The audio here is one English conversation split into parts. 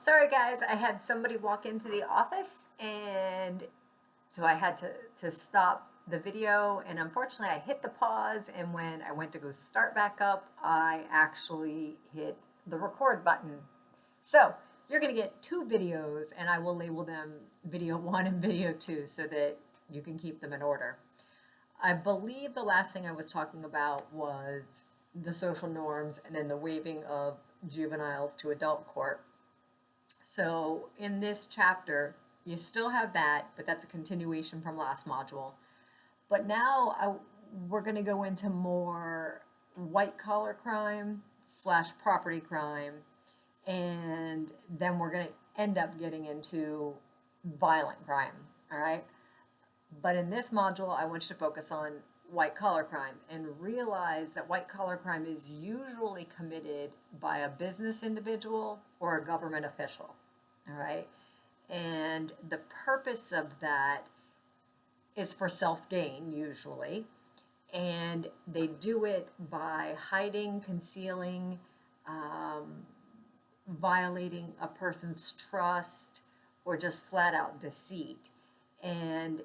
Sorry guys, I had somebody walk into the office and so I had to stop the video, and unfortunately I hit the pause, and when I went to go start back up, I actually hit the record button. So you're gonna get two videos and I will label them video one and video two so that you can keep them in order. I believe the last thing I was talking about was the social norms and then the waiving of juveniles to adult court. So in this chapter, you still have that, but that's a continuation from last module. But now we're going to go into more white collar crime slash property crime, and then we're going to end up getting into violent crime. All right. But in this module, I want you to focus on white collar crime and realize that white collar crime is usually committed by a business individual or a government official. All right. And the purpose of that is for self gain, usually. And they do it by hiding, concealing, violating a person's trust, or just flat out deceit. And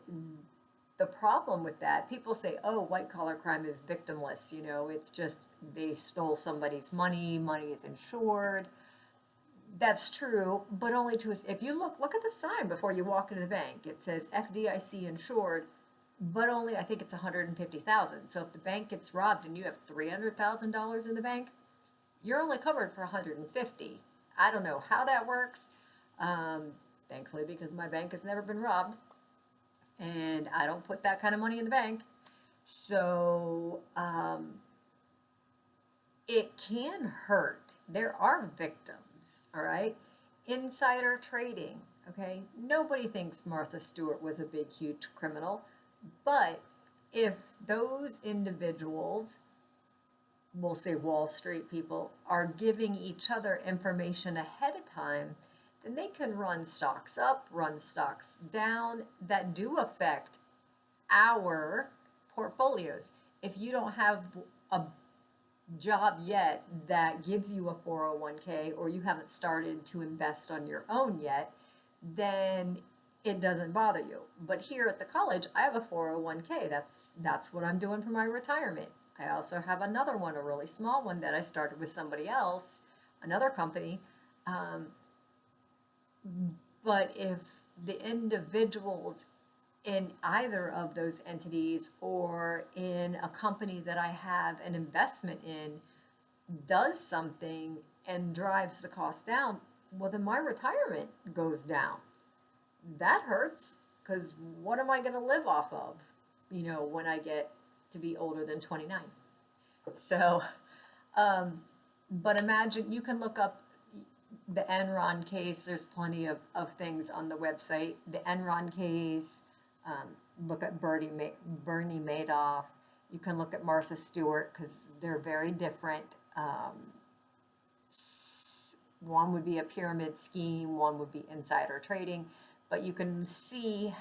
the problem with that, people say, oh, white collar crime is victimless. It's just they stole somebody's money, money is insured. That's true, but only to us. If you look at the sign before you walk into the bank. It says FDIC insured, but only I think it's 150,000. So if the bank gets robbed and you have $300,000 in the bank, you're only covered for 150. I don't know how that works. Thankfully, because my bank has never been robbed, and I don't put that kind of money in the bank. So it can hurt. There are victims, all right? Insider trading, okay? Nobody thinks Martha Stewart was a big, huge criminal, but if those individuals, we'll say Wall Street people, are giving each other information ahead of time, then they can run stocks up, run stocks down that do affect our portfolios. If you don't have a job yet that gives you a 401k, or you haven't started to invest on your own yet, then it doesn't bother you. But here at the college, I have a 401k. That's what I'm doing for my retirement. I also have another one, a really small one that I started with somebody else, another company. But if the individuals in either of those entities or in a company that I have an investment in does something and drives the cost down, well, then my retirement goes down. That hurts, because what am I going to live off of, when I get to be older than 29? So, but imagine, you can look up the Enron case. There's plenty of things on the website. The Enron case, look at Bernie Madoff. You can look at Martha Stewart, because they're very different. One would be a pyramid scheme, one would be insider trading, but you can think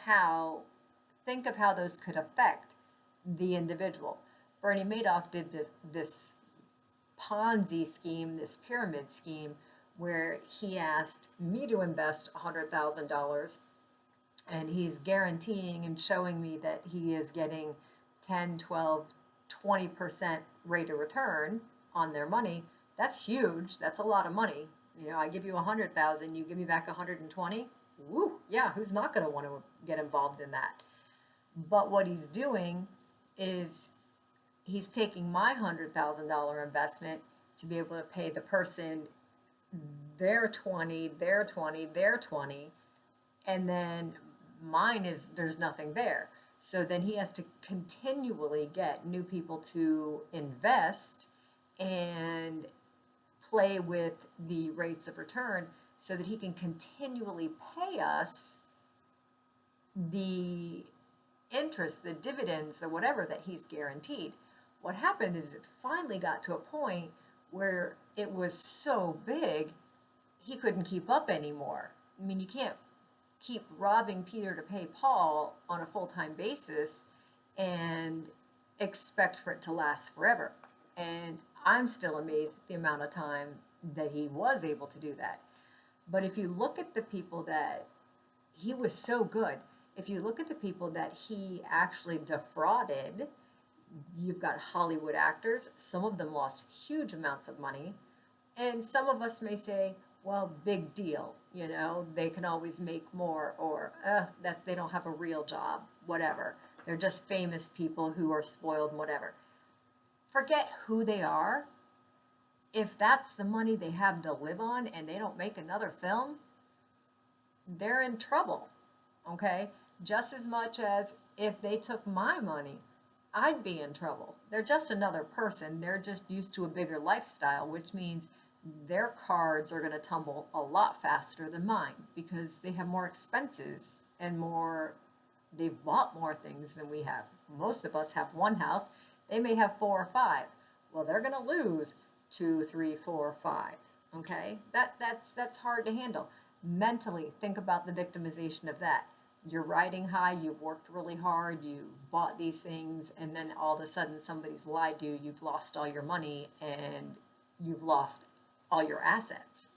of how those could affect the individual. Bernie Madoff did this Ponzi scheme, this pyramid scheme, where he asked me to invest $100,000, and he's guaranteeing and showing me that he is getting 10, 12, 20% rate of return on their money. That's huge. That's a lot of money. I give you 100,000, you give me back 120. Woo, yeah, who's not going to want to get involved in that? But what he's doing is he's taking my $100,000 investment to be able to pay the person their 20, their 20, their 20, and then mine is, there's nothing there. So then he has to continually get new people to invest and play with the rates of return so that he can continually pay us the interest, the dividends, the whatever that he's guaranteed. What happened is it finally got to a point where it was so big he couldn't keep up anymore. I mean, you can't keep robbing Peter to pay Paul on a full-time basis and expect for it to last forever. And I'm still amazed at the amount of time that he was able to do that. But if you look at the people that he was so good, if you look at the people that he actually defrauded, you've got Hollywood actors. Some of them lost huge amounts of money. And some of us may say, well, big deal. They can always make more, or that they don't have a real job, whatever. They're just famous people who are spoiled, whatever. Forget who they are. If that's the money they have to live on and they don't make another film, they're in trouble. Okay? Just as much as if they took my money, I'd be in trouble. They're just another person. They're just used to a bigger lifestyle, which means their cards are going to tumble a lot faster than mine because they have more expenses and they've bought more things than we have. Most of us have one house. They may have 4 or 5. Well, they're going to lose 2, 3, 4, 5. Okay? That's hard to handle. Mentally, think about the victimization of that. You're riding high, you've worked really hard, you bought these things, and then all of a sudden somebody's lied to you, you've lost all your money, and you've lost all your assets.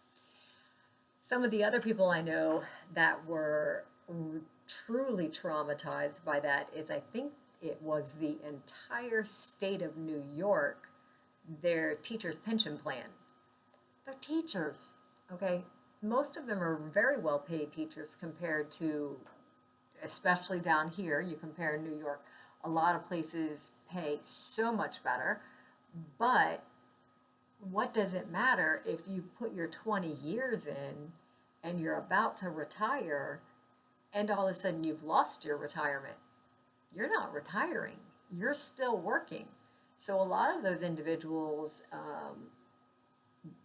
Some of the other people I know that were truly traumatized by that is, I think it was the entire state of New York, their teachers' pension plan. They're teachers, okay? Most of them are very well paid teachers compared to, especially down here, you compare New York, a lot of places pay so much better. But what does it matter if you put your 20 years in and you're about to retire and all of a sudden you've lost your retirement? You're not retiring, you're still working. So a lot of those individuals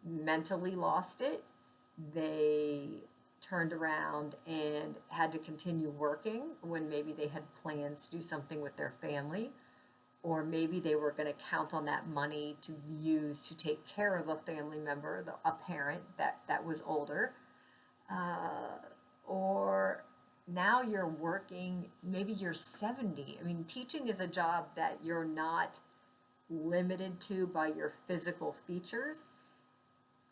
mentally lost it. They turned around and had to continue working when maybe they had plans to do something with their family, or maybe they were going to count on that money to use to take care of a family member, a parent that was older. Or now you're working, maybe you're 70. I mean, teaching is a job that you're not limited to by your physical features.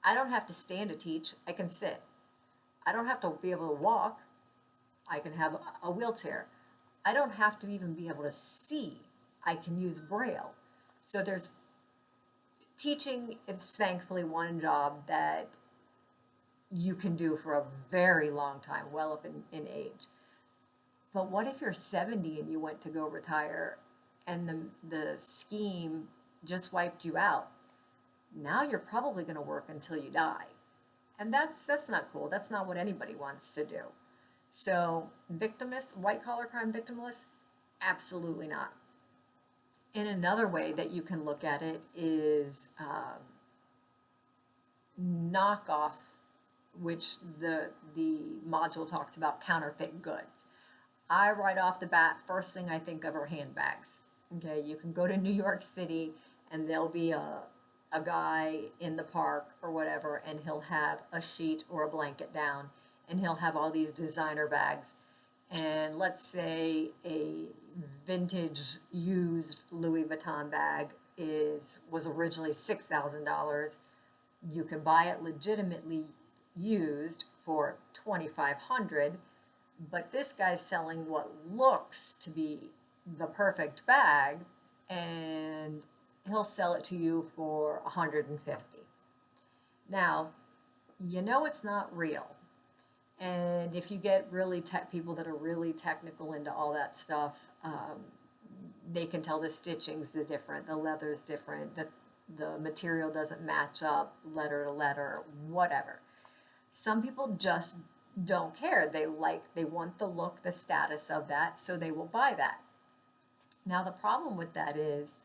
I don't have to stand to teach, I can sit. I don't have to be able to walk, I can have a wheelchair. I don't have to even be able to see, I can use Braille. So there's teaching, it's thankfully one job that you can do for a very long time, well up in age. But what if you're 70 and you went to go retire and the scheme just wiped you out? Now you're probably going to work until you die. And that's not cool. That's not what anybody wants to do. So victimless, white collar crime victimless, absolutely not. In another way that you can look at it is knockoff, which the module talks about counterfeit goods. I right off the bat, first thing I think of are handbags. Okay, you can go to New York City and there'll be a guy in the park or whatever, and he'll have a sheet or a blanket down, and he'll have all these designer bags. And let's say a vintage used Louis Vuitton bag was originally $6,000. You can buy it legitimately used for $2,500, but this guy's selling what looks to be the perfect bag, and he'll sell it to you for $150. Now, it's not real. And if you get really people that are really technical into all that stuff, they can tell the stitching's different, the leather's different, the material doesn't match up letter to letter, whatever. Some people just don't care. They want the look, the status of that, so they will buy that. Now, the problem with that is,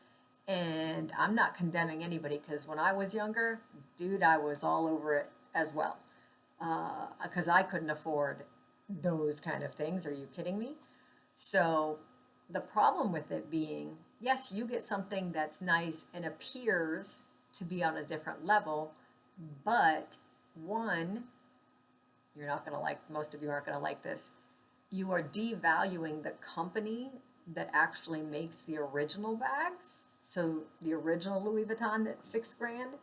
and I'm not condemning anybody, because when I was younger, dude, I was all over it as well. Because I couldn't afford those kind of things. Are you kidding me? So the problem with it being, yes, you get something that's nice and appears to be on a different level, but one, you're not going to like, most of you aren't going to like this, you are devaluing the company that actually makes the original bags. So the original Louis Vuitton that's $6,000,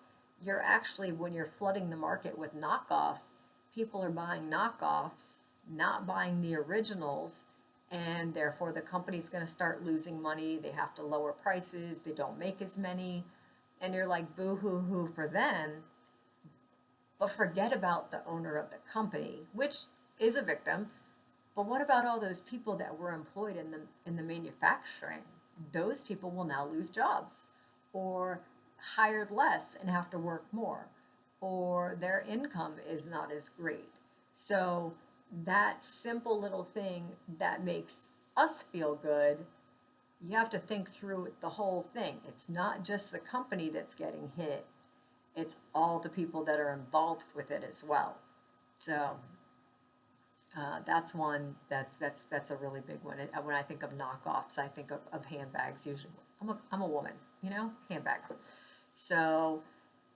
you're actually, when you're flooding the market with knockoffs, people are buying knockoffs, not buying the originals, and therefore the company's going to start losing money. They have to lower prices, they don't make as many, and you're like, boo hoo hoo for them. But forget about the owner of the company, which is a victim. But what about all those people that were employed in the manufacturing? Those people will now lose jobs, or hired less and have to work more, or their income is not as great. So that simple little thing that makes us feel good, you have to think through the whole thing. It's not just the company that's getting hit, it's all the people that are involved with it as well. So that's one that's a really big one. And when I think of knockoffs, I think of handbags usually. I'm a woman, handbags. So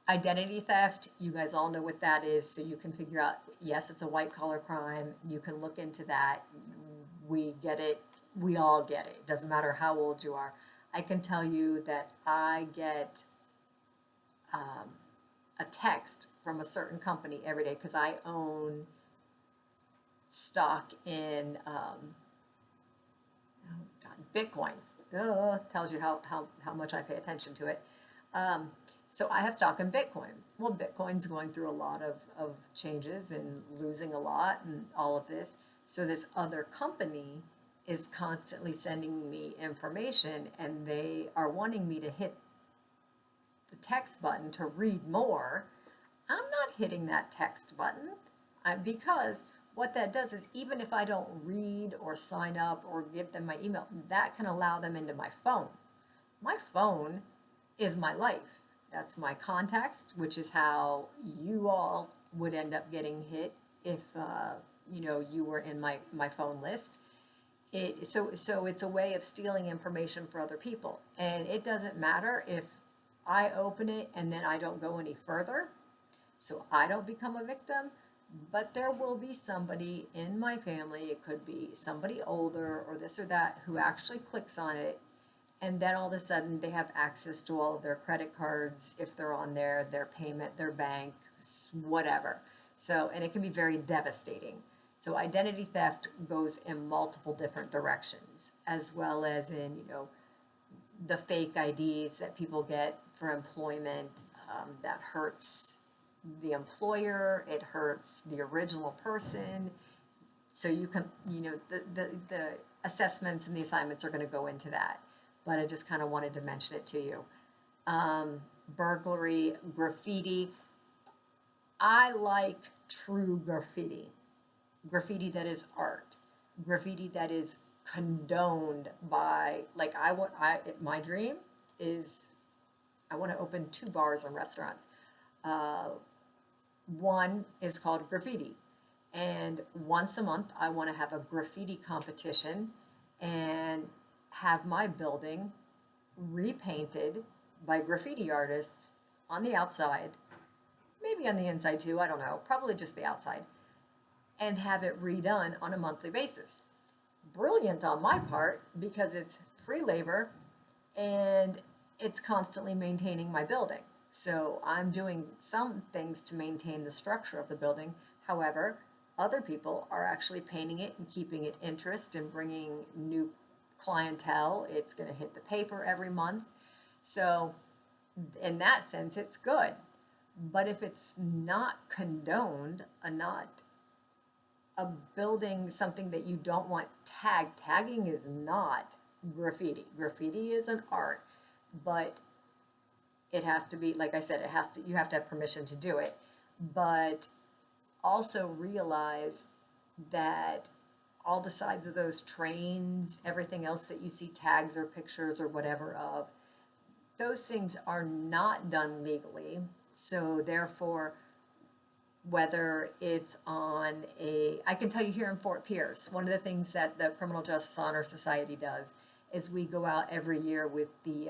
identity theft, you guys all know what that is, so you can figure out, yes, it's a white collar crime. You can look into that. We get it. We all get it. It doesn't matter how old you are. I can tell you that I get a text from a certain company every day because I own stock in Bitcoin. Tells you how much I pay attention to it. So I have stock in Bitcoin. Well, Bitcoin's going through a lot of changes and losing a lot and all of this. So this other company is constantly sending me information, and they are wanting me to hit the text button to read more. I'm not hitting that text button because what that does is, even if I don't read or sign up or give them my email, that can allow them into my phone. My phone is my life. That's my contacts, which is how you all would end up getting hit if you were in my phone list. So it's a way of stealing information for other people, and it doesn't matter if I open it and then I don't go any further, so I don't become a victim. But there will be somebody in my family, it could be somebody older or this or that, who actually clicks on it, and then all of a sudden they have access to all of their credit cards, if they're on there, their payment, their bank, whatever. So, and it can be very devastating. So identity theft goes in multiple different directions, as well as in, the fake IDs that people get for employment. That hurts the employer, it hurts the original person. So you can, the assessments and the assignments are going to go into that. But I just kind of wanted to mention it to you. Burglary, graffiti. I like true graffiti. Graffiti that is art. Graffiti that is condoned by, my dream is I want to open 2 bars and restaurants. One is called Graffiti, and once a month I want to have a graffiti competition and have my building repainted by graffiti artists on the outside, maybe on the inside too, I don't know, probably just the outside, and have it redone on a monthly basis. Brilliant on my part, because it's free labor and it's constantly maintaining my building. So I'm doing some things to maintain the structure of the building. However, other people are actually painting it and keeping it interest and bringing new clientele. It's going to hit the paper every month. So in that sense, it's good. But if it's not condoned, a building something that you don't want tagging is not graffiti. Graffiti is an art, but it has to be, like I said, you have to have permission to do it. But also realize that all the sides of those trains, everything else that you see tags or pictures or whatever of, those things are not done legally. So therefore, whether it's on I can tell you here in Fort Pierce, one of the things that the Criminal Justice Honor Society does is we go out every year with the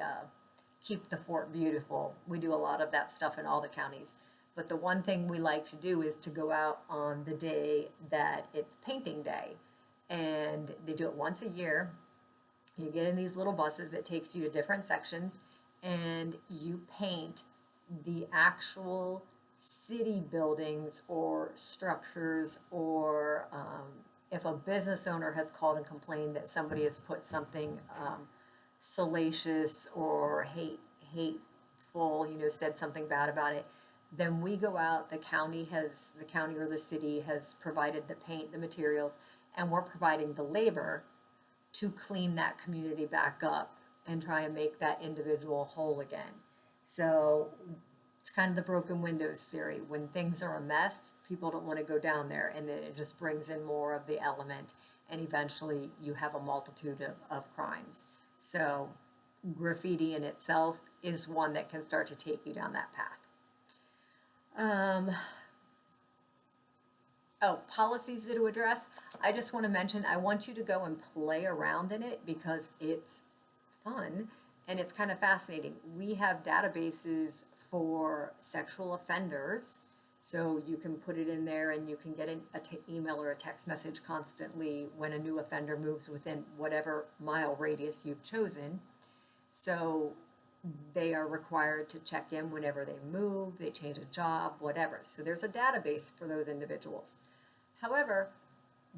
Keep the Fort Beautiful. We do a lot of that stuff in all the counties. But the one thing we like to do is to go out on the day that it's painting day. And they do it once a year. You get in these little buses that takes you to different sections, and you paint the actual city buildings or structures, or if a business owner has called and complained that somebody has put something salacious or hateful, said something bad about it, then we go out. The county or the city has provided the paint, the materials, and we're providing the labor to clean that community back up and try and make that individual whole again. So it's kind of the broken windows theory. When things are a mess, people don't want to go down there, and then it just brings in more of the element, and eventually you have a multitude of crimes. So graffiti in itself is one that can start to take you down that path. Policies to address. I just want to mention, I want you to go and play around in it because it's fun and it's kind of fascinating. We have databases for sexual offenders, so you can put it in there and you can get an email or a text message constantly when a new offender moves within whatever mile radius you've chosen. So they are required to check in whenever they move, they change a job, whatever. So there's a database for those individuals. However,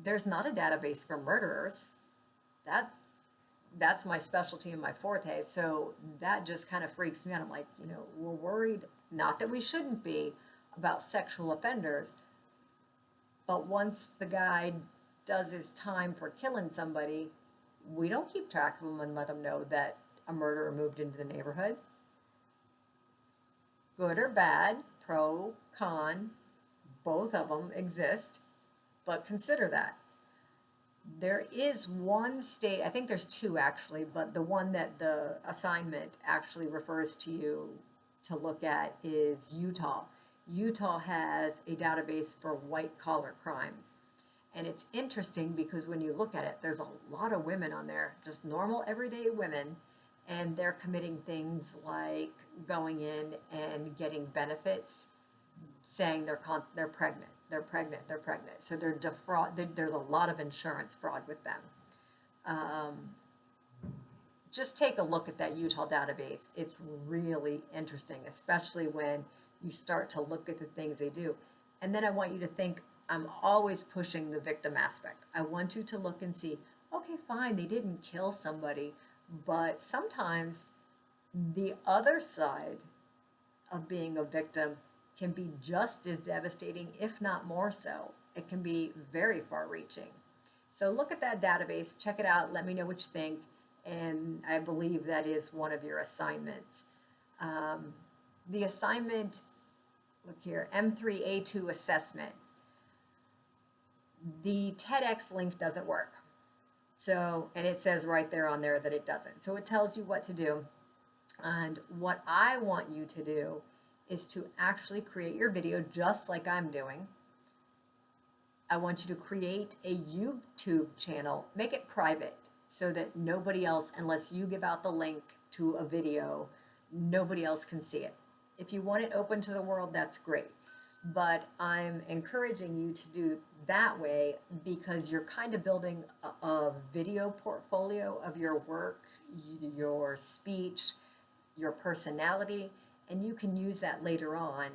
there's not a database for murderers. That's my specialty and my forte. So that just kind of freaks me out. I'm like, we're worried, not that we shouldn't be, about sexual offenders, but once the guy does his time for killing somebody, we don't keep track of him and let him know that a murderer moved into the neighborhood. Good or bad, pro, con, both of them exist, but consider that. There is one state, I think there's two actually, but the one that the assignment actually refers to you to look at is Utah. Utah has a database for white collar crimes. And it's interesting because when you look at it, there's a lot of women on there, just normal everyday women, and they're committing things like going in and getting benefits, saying they're pregnant. So there's a lot of insurance fraud with them. Just take a look at that Utah database. It's really interesting, especially when you start to look at the things they do. And then I want you to think, I'm always pushing the victim aspect. I want you to look and see, okay, fine, they didn't kill somebody, but sometimes the other side of being a victim can be just as devastating, if not more so. It can be very far-reaching. So look at that database, check it out, let me know what you think, and I believe that is one of your assignments. The assignment, look here, M3A2 assessment. The TEDx link doesn't work. So, and it says right there on there that it doesn't. So it tells you what to do. And what I want you to do is to actually create your video just like I'm doing. I want you to create a YouTube channel, make it private so that nobody else, unless you give out the link to a video, nobody else can see it. If you want it open to the world, that's great. But I'm encouraging you to do that way because you're kind of building a video portfolio of your work, your speech, your personality, and you can use that later on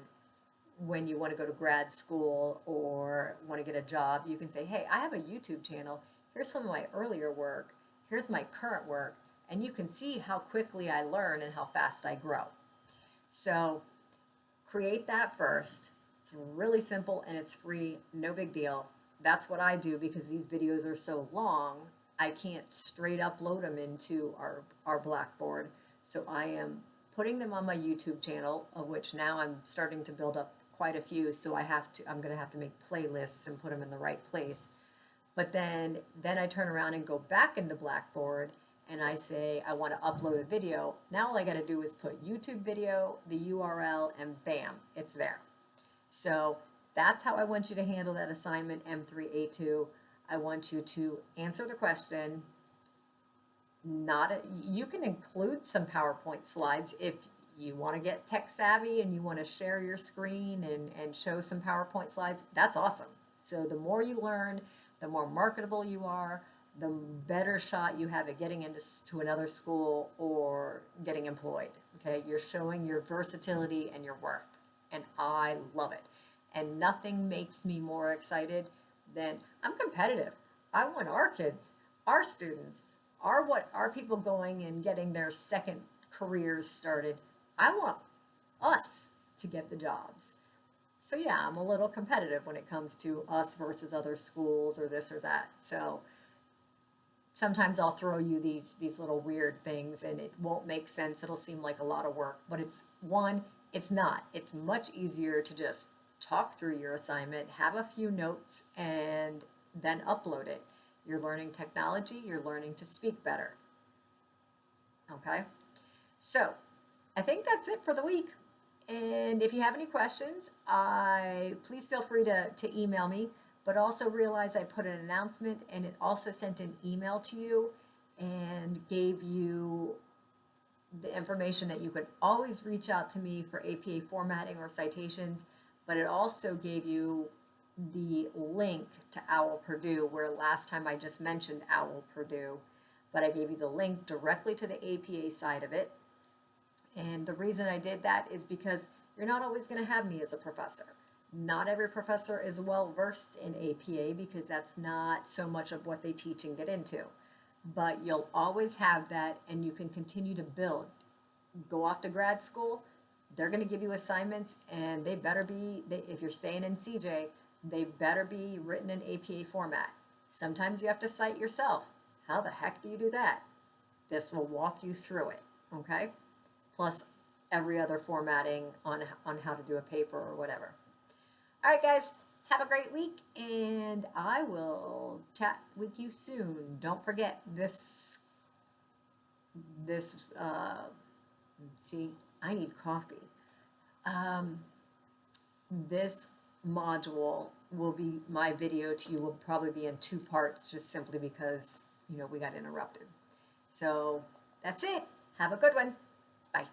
when you want to go to grad school or want to get a job. You can say, hey, I have a YouTube channel. Here's some of my earlier work. Here's my current work. And you can see how quickly I learn and how fast I grow. So create that first. It's really simple and it's free, no big deal. That's what I do because these videos are so long, I can't straight upload them into our Blackboard. So I am putting them on my YouTube channel, of which now I'm starting to build up quite a few. So I'm going to have to make playlists and put them in the right place. But then I turn around and go back into Blackboard and I say, I want to upload a video. Now all I got to do is put YouTube video, the URL, and bam, it's there. So that's how I want you to handle that assignment M3A2. I want you to answer the question. You can include some PowerPoint slides if you want to get tech savvy and you want to share your screen and show some PowerPoint slides. That's awesome. So the more you learn, the more marketable you are, the better shot you have at getting into another school or getting employed. Okay, you're showing your versatility and your worth. and I love it. And nothing makes me more excited than I'm competitive. I want our kids, our students, our people going and getting their second careers started. I want us to get the jobs. So yeah, I'm a little competitive when it comes to us versus other schools or this or that. So sometimes I'll throw you these little weird things and it won't make sense. It'll seem like a lot of work, but it's not. It's much easier to just talk through your assignment, have a few notes, and then upload it. You're learning technology, you're learning to speak better. Okay? So, I think that's it for the week. And if you have any questions, please feel free to email me. But also realize I put an announcement and it also sent an email to you and gave you the information that you could always reach out to me for APA formatting or citations. But it also gave you the link to OWL Purdue, where last time I just mentioned OWL Purdue, but I gave you the link directly to the APA side of it. And the reason I did that is because you're not always going to have me as a professor. Not every professor is well versed in APA because that's not so much of what they teach and get into. But you'll always have that and you can continue to build. Go off to grad school, they're going to give you assignments and they better be, if you're staying in CJ, they better be written in APA format. Sometimes you have to cite yourself. How the heck do you do that? This will walk you through it, okay? Plus every other formatting on how to do a paper or whatever. All right, guys, have a great week, and I will chat with you soon. Don't forget see, I need coffee. This module will be, my video to you will probably be in 2 parts, just simply because, we got interrupted. So that's it. Have a good one. Bye.